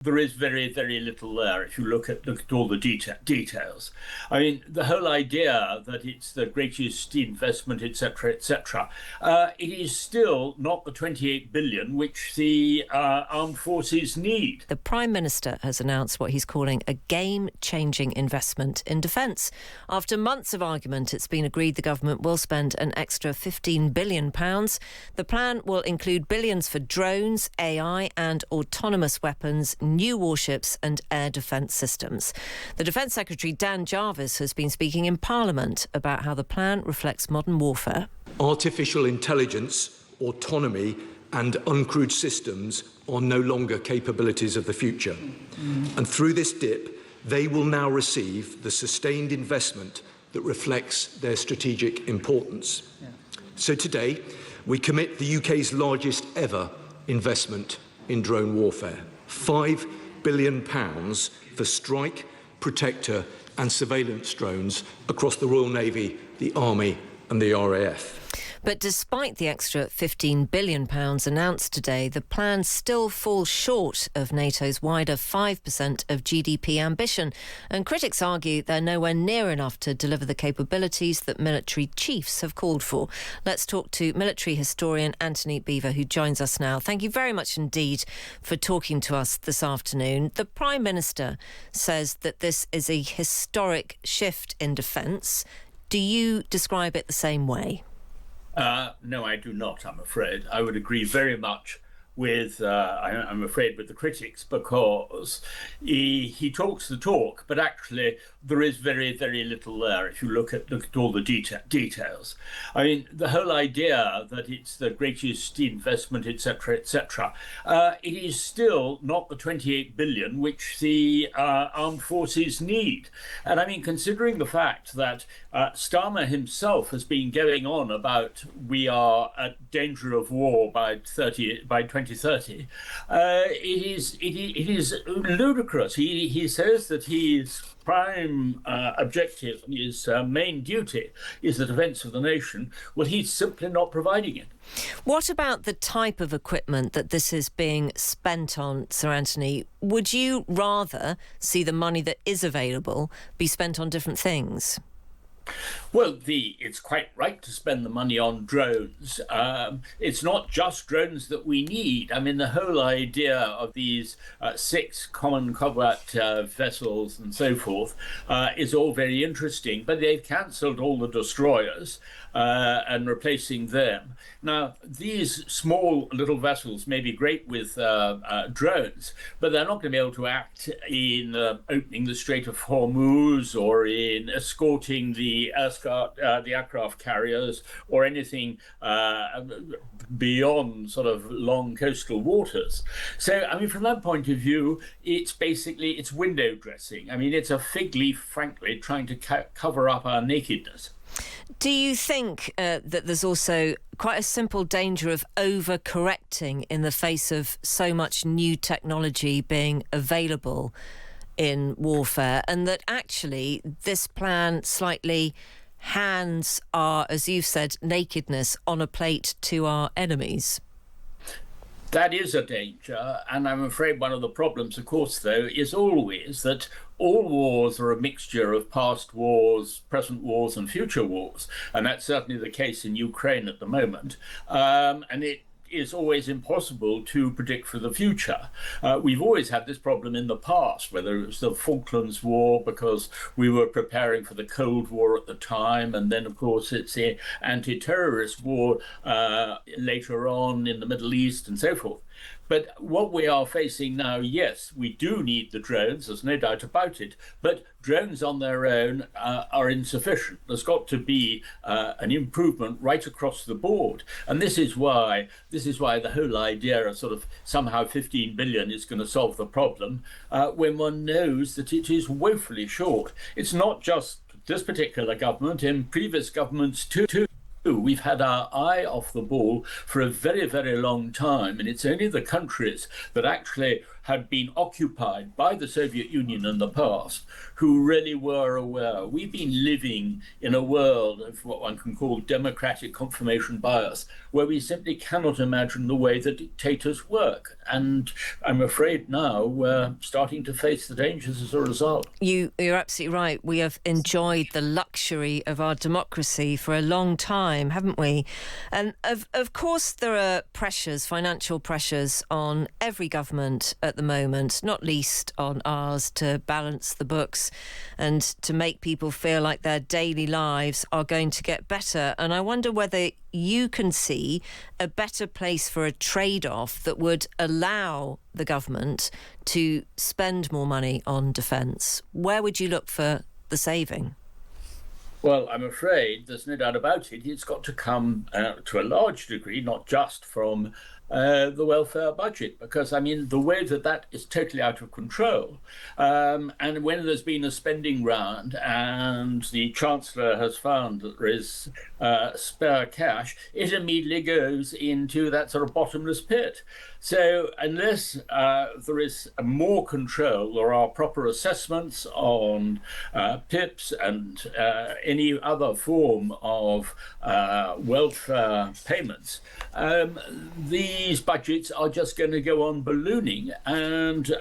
There is very, very little there if you look at all the details. I mean, the whole idea that it's the greatest investment, etc., it is still not the 28 billion which the armed forces need. The Prime Minister has announced what he's calling a game-changing investment in defence. After months of argument, it's been agreed the government will spend an extra £15 billion. The plan will include billions for drones, AI and autonomous weapons, new warships and air defence systems. The Defence Secretary Dan Jarvis has been speaking in Parliament about how the plan reflects modern warfare. Artificial intelligence, autonomy and uncrewed systems are no longer capabilities of the future. And through this dip, they will now receive the sustained investment that reflects their strategic importance. So today, we commit the UK's largest ever investment in drone warfare. £5 billion for strike, protector and surveillance drones across the Royal Navy, the Army and the RAF. But despite the extra £15 billion announced today, the plan still falls short of NATO's wider 5% of GDP ambition. And critics argue they're nowhere near enough to deliver the capabilities that military chiefs have called for. Let's talk to military historian Antony Beevor, who joins us now. Thank you very much indeed for talking to us this afternoon. The Prime Minister says that this is a historic shift in defence. Do you describe it the same way? No, I do not, I'm afraid. I would agree very much with, I'm afraid, with the critics, because he talks the talk, but actually there is very, very little there if you look at all the details. I mean, the whole idea that it's the greatest investment, etc., it is still not the 28 billion which the armed forces need. And I mean, considering the fact that Starmer himself has been going on about we are at danger of war by 2030, it is ludicrous. He says that his prime objective, his main duty, is the defence of the nation. Well, he's simply not providing it. What about the type of equipment that this is being spent on, Sir Anthony? Would you rather see the money that is available be spent on different things? Well, it's quite right to spend the money on drones. It's not just drones that we need. I mean, the whole idea of these 6 common combat vessels and so forth is all very interesting, but they've cancelled all the destroyers and replacing them. Now, these small little vessels may be great with drones, but they're not going to be able to act in opening the Strait of Hormuz or in escorting the aircraft carriers or anything beyond sort of long coastal waters. So, I mean, from that point of view, it's window dressing. I mean, it's a fig leaf, frankly, trying to cover up our nakedness. Do you think that there's also quite a simple danger of overcorrecting in the face of so much new technology being available in warfare, and that actually this plan slightly hands our, as you've said, nakedness on a plate to our enemies? That is a danger, and I'm afraid one of the problems, of course, though, is always that all wars are a mixture of past wars, present wars, and future wars, and that's certainly the case in Ukraine at the moment. And it is always impossible to predict for the future. We've always had this problem in the past, whether it was the Falklands War because we were preparing for the Cold War at the time, and then of course it's the anti-terrorist war later on in the Middle East and so forth. But what we are facing now, yes, we do need the drones, there's no doubt about it, but drones on their own are insufficient. There's got to be an improvement right across the board. And this is why the whole idea of sort of somehow 15 billion is going to solve the problem when one knows that it is woefully short. It's not just this particular government, in previous governments too. We've had our eye off the ball for a very, very long time, and it's only the countries that actually had been occupied by the Soviet Union in the past who really were aware. We've been living in a world of what one can call democratic confirmation bias, where we simply cannot imagine the way that dictators work. And I'm afraid now we're starting to face the dangers as a result. You're absolutely right. We have enjoyed the luxury of our democracy for a long time, haven't we? And of course there are pressures, financial pressures on every government at the moment, not least on ours, to balance the books and to make people feel like their daily lives are going to get better. And I wonder whether you can see a better place for a trade-off that would allow the government to spend more money on defence. Where would you look for the saving? Well, I'm afraid there's no doubt about it. It's got to come to a large degree, not just from the welfare budget, because, I mean, the way that is totally out of control. And when there's been a spending round and the Chancellor has found that there is spare cash, it immediately goes into that sort of bottomless pit. So unless there is more control, there are proper assessments on PIPs and any other form of welfare payments, these budgets are just going to go on ballooning, and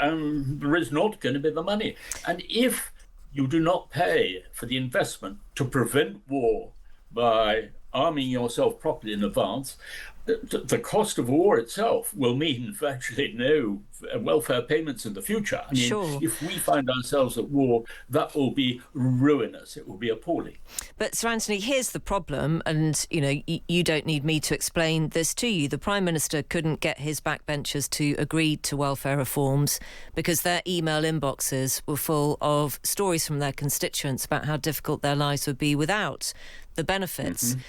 there is not going to be the money. And if you do not pay for the investment to prevent war by arming yourself properly in advance, the cost of war itself will mean virtually no welfare payments in the future. I mean, sure. If we find ourselves at war, that will be ruinous. It will be appalling. But Sir Antony, here's the problem, and you don't need me to explain this to you. The Prime Minister couldn't get his backbenchers to agree to welfare reforms because their email inboxes were full of stories from their constituents about how difficult their lives would be without the benefits. Mm-hmm.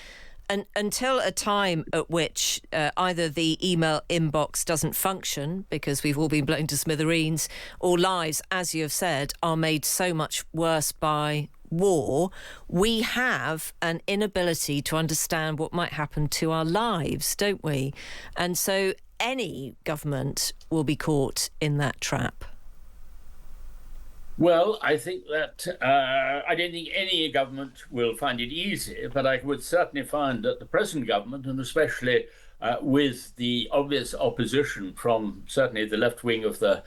And until a time at which either the email inbox doesn't function because we've all been blown to smithereens, or lives, as you have said, are made so much worse by war, we have an inability to understand what might happen to our lives, don't we? And so any government will be caught in that trap. Well, I think that I don't think any government will find it easy, but I would certainly find that the present government, and especially with the obvious opposition from certainly the left wing of the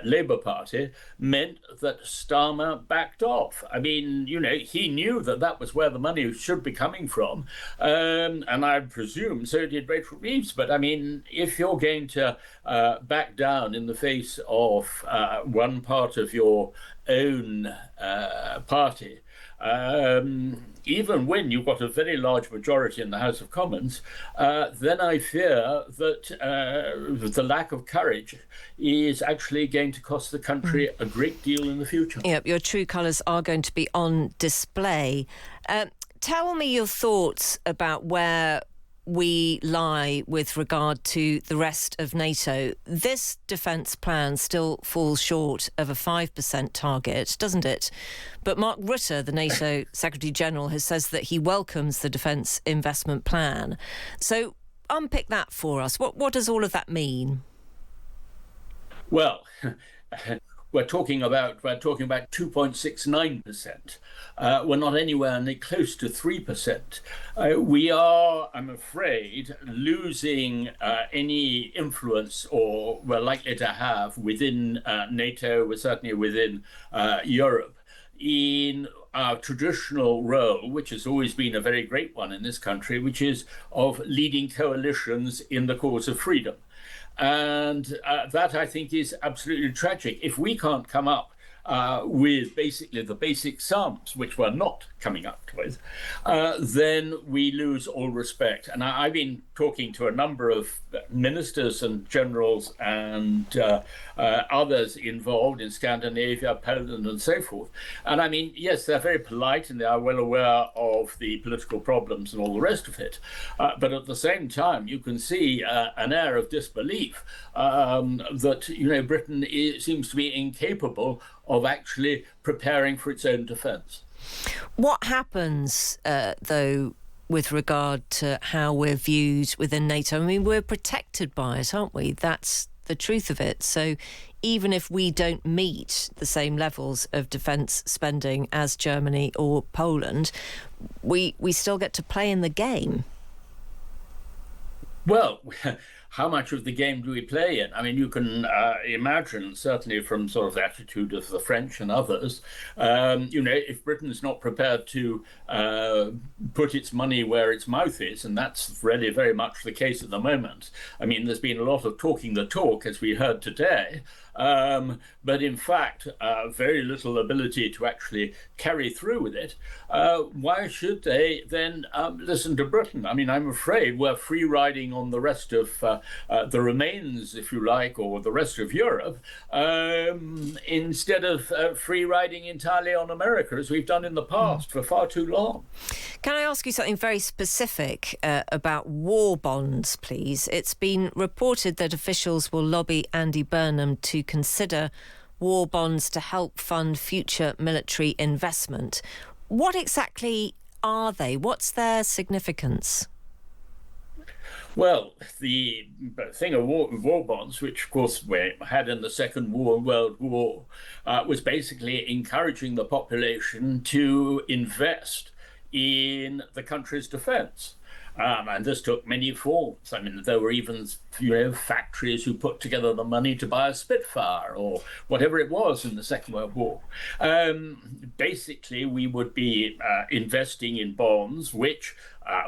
Labour Party, meant that Starmer backed off. I mean, he knew that was where the money should be coming from, and I presume so did Rachel Reeves. But I mean, if you're going to back down in the face of one part of your own party, even when you've got a very large majority in the House of Commons, then I fear that the lack of courage is actually going to cost the country a great deal in the future. Yep, your true colours are going to be on display. Tell me your thoughts about where we lie with regard to the rest of NATO. This defence plan still falls short of a 5% target, doesn't it? But Mark Rutte, the NATO Secretary-General, has says that he welcomes the defence investment plan. So unpick that for us. What does all of that mean? Well, we're talking about 2.69%. We're not anywhere near close to 3%. We are, I'm afraid, losing any influence, or we're likely to have, within NATO, we're certainly within Europe, in our traditional role, which has always been a very great one in this country, which is of leading coalitions in the cause of freedom. And that, I think, is absolutely tragic. If we can't come up with basically the basic sums, which we're not coming up with, then we lose all respect. And I've been talking to a number of ministers and generals and others involved in Scandinavia, Poland, and so forth. And I mean, yes, they're very polite and they are well aware of the political problems and all the rest of it. But at the same time, you can see an air of disbelief that, Britain seems to be incapable of actually preparing for its own defence. What happens, though, with regard to how we're viewed within NATO? I mean, we're protected by it, aren't we? That's the truth of it. So even if we don't meet the same levels of defence spending as Germany or Poland, we still get to play in the game. Well, how much of the game do we play in? I mean, you can imagine, certainly from sort of the attitude of the French and others, if Britain's not prepared to put its money where its mouth is, and that's really very much the case at the moment. I mean, there's been a lot of talking the talk, as we heard today, but in fact, very little ability to actually carry through with it. Why should they then listen to Britain? I mean, I'm afraid we're free riding on the rest of the remains, if you like, or the rest of Europe, instead of free riding entirely on America, as we've done in the past for far too long. Can I ask you something very specific about war bonds, please? It's been reported that officials will lobby Andy Burnham to consider war bonds to help fund future military investment. What exactly are they? What's their significance? Well, the thing of war bonds, which of course we had in the Second World War, was basically encouraging the population to invest in the country's defence. And this took many forms. I mean, there were even, factories who put together the money to buy a Spitfire or whatever it was in the Second World War. Basically, we would be investing in bonds, which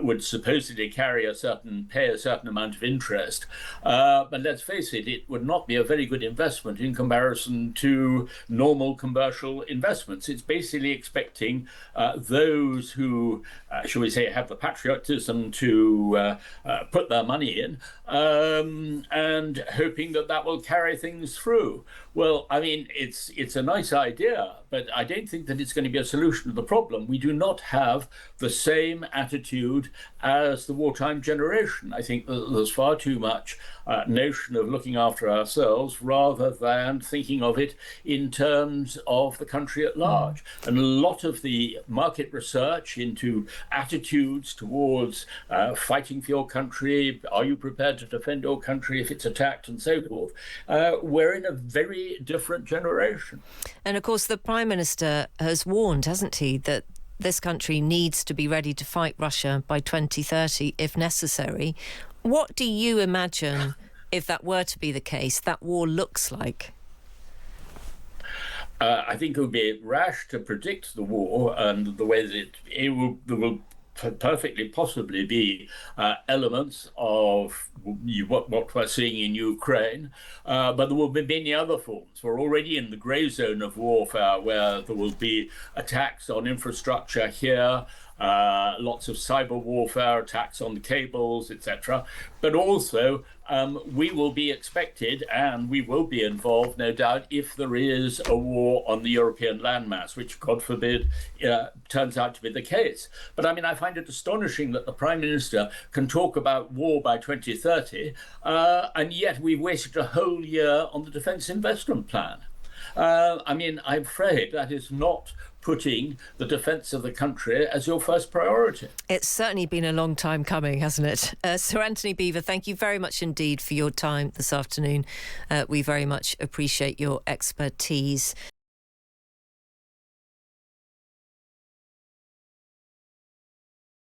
would supposedly pay a certain amount of interest. But let's face it, it would not be a very good investment in comparison to normal commercial investments. It's basically expecting those who, shall we say, have the patriotism to put their money in, and hoping that will carry things through. Well, I mean, it's a nice idea, but I don't think that it's going to be a solution to the problem. We do not have the same attitude as the wartime generation. I think that there's far too much notion of looking after ourselves rather than thinking of it in terms of the country at large. And a lot of the market research into attitudes towards fighting for your country, are you prepared to defend your country if it's attacked, and so forth, we're in a very different generation. And of course, the Prime Minister has warned, hasn't he, that this country needs to be ready to fight Russia by 2030 if necessary. What do you imagine, if that were to be the case, that war looks like? I think it would be rash to predict the war and the way that there will perfectly possibly be elements of what we're seeing in Ukraine, but there will be many other forms. We're already in the grey zone of warfare where there will be attacks on infrastructure here, lots of cyber warfare, attacks on the cables, etc. But also we will be expected, and we will be involved, no doubt, if there is a war on the European landmass, which, God forbid, turns out to be the case. But I mean, I find it astonishing that the Prime Minister can talk about war by 2030, and yet we've wasted a whole year on the Defence Investment Plan. I mean, I'm afraid that is not putting the defence of the country as your first priority. It's certainly been a long time coming, hasn't it? Sir Antony Beevor, thank you very much indeed for your time this afternoon. We very much appreciate your expertise.